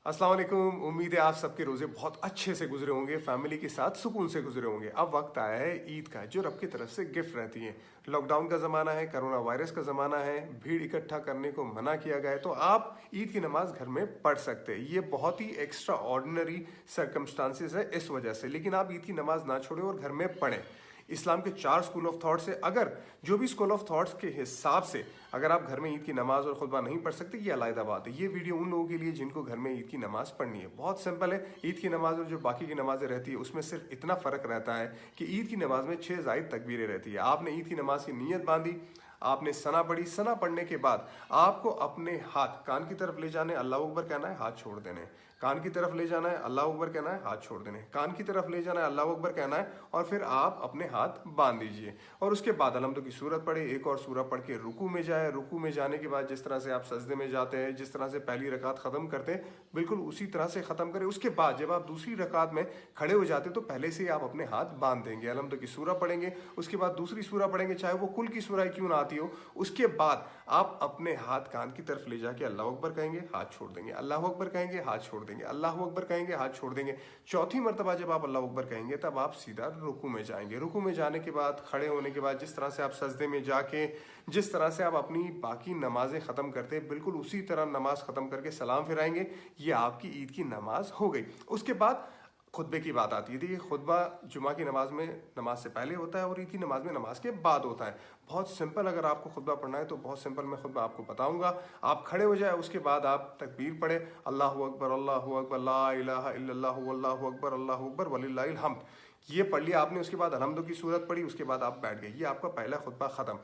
अस्सलाम वालेकुम। उम्मीद है आप सबके रोजे बहुत अच्छे से गुजरे होंगे, फैमिली के साथ सुकून से गुजरे होंगे। अब वक्त आया है ईद का, जो रब की तरफ से गिफ्ट रहती है। लॉकडाउन का ज़माना है, कोरोना वायरस का ज़माना है, भीड़ इकट्ठा करने को मना किया गया है, तो आप ईद की नमाज घर में पढ़ सकते हैं। ये बहुत ही एक्स्ट्रा ऑर्डिनरी सर्कमस्टांसिस है इस वजह से, लेकिन आप ईद की नमाज ना छोड़ें और घर में पढ़ें। इस्लाम के 4 स्कूल ऑफ थॉट से अगर जो भी स्कूल ऑफ थॉट्स के हिसाब से अगर आप घर में ईद की नमाज और खुतबा नहीं पढ़ सकते, ये अलग बात है। ये वीडियो उन लोगों के लिए जिनको घर में ईद की नमाज पढ़नी है। बहुत सिंपल है। ईद की नमाज और जो बाकी की नमाजें रहती है उसमें सिर्फ इतना फर्क रहता है कि ईद की नमाज में 6 जायद तकबीरें रहती है। आपने ईद की नमाज की नीयत बांधी, आपने सना पढ़ी, सना पढ़ने के बाद आपको अपने हाथ कान की तरफ ले जाने, अल्लाह अकबर कहना है, हाथ छोड़ देने। कान की तरफ ले जाना है, अल्लाह अकबर कहना है, हाथ छोड़ देने। कान की तरफ ले जाना है, अल्लाह अकबर कहना है, और फिर आप अपने हाथ बांध दीजिए। और उसके बाद अलहम्दुलिल्लाह की सूरत पढ़े, एक और सूरह पढ़ के रुकू में जाए। रुकू में जाने के बाद जिस तरह से आप सजदे में जाते हैं, जिस तरह से पहली रकात खत्म करते हैं, बिल्कुल उसी तरह से खत्म करें। उसके बाद जब आप दूसरी रकात में खड़े हो जाते तो पहले से ही आप अपने हाथ बांध देंगे। अलहम्दुलिल्लाह की सूरह पढ़ेंगे, उसके बाद दूसरी सूरह पढ़ेंगे, चाहे वो कुल की सूरह क्यों ना आती हो। उसके बाद आप अपने हाथ कान की तरफ ले जाके अल्लाह अकबर कहेंगे, हाथ छोड़ देंगे, अल्लाह अकबर कहेंगे, हाथ छोड़ देंगे, अल्लाह अकबर कहेंगे, हाथ छोड़ देंगे। चौथी मर्तबा जब आप अल्लाह अकबर कहेंगे तब आप सीधा रुकू में जाएंगे। रुकू में जाने के बाद, खड़े होने के बाद, जिस तरह से आप सजदे में जाके जिस तरह से आप अपनी बाकी नमाजें खत्म करते हैं, बिल्कुल उसी तरह नमाज खत्म करके सलाम फिराएंगे। ये आपकी ईद की नमाज हो गई। उसके बाद खुतबे की बात आती है। देखिए, खुतबा जुमा की नमाज में नमाज से पहले होता है और ईद की नमाज में नमाज के बाद होता है। बहुत सिंपल, अगर आपको खुतबा पढ़ना है तो बहुत सिंपल मैं खुतबा आपको बताऊंगा। आप खड़े हो जाए, उसके बाद आप तकबीर पढ़े, अल्लाहु अकबर, अल्लाहु अकबर, ला इलाहा इल्लल्लाहु वल्लाहु अकबर, अल्लाहु अकबर वलिल्लाहिल हम्द। ये पढ़ लिया आपने। उसके बाद अलहम्दुलिल्लाह की सूरत पढ़ी, उसके बाद आप बैठ गए। ये आपका पहला खुतबा खत्म।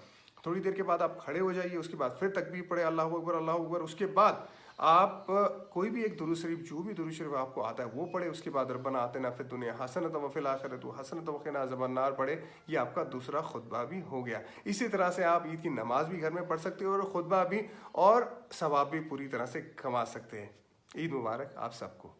थोड़ी देर के बाद आप खड़े हो जाइए, उसके बाद फिर तकबीर पढ़े, अल्लाहु अकबर, अल्लाहु अकबर। उसके बाद आप कोई भी एक दुरूद शरीफ, जो भी दुरूद शरीफ आपको आता है वो पढ़े। उसके बाद रब्बना आतिना फिद दुनिया हसनत व फिल आखिरति हसनत व क़िना अज़ाबन्नार पढ़े। ये आपका दूसरा खुतबा भी हो गया। इसी तरह से आप ईद की नमाज भी घर में पढ़ सकते हो और खुतबा भी, और सवाब भी पूरी तरह से कमा सकते हैं। ईद मुबारक आप सबको।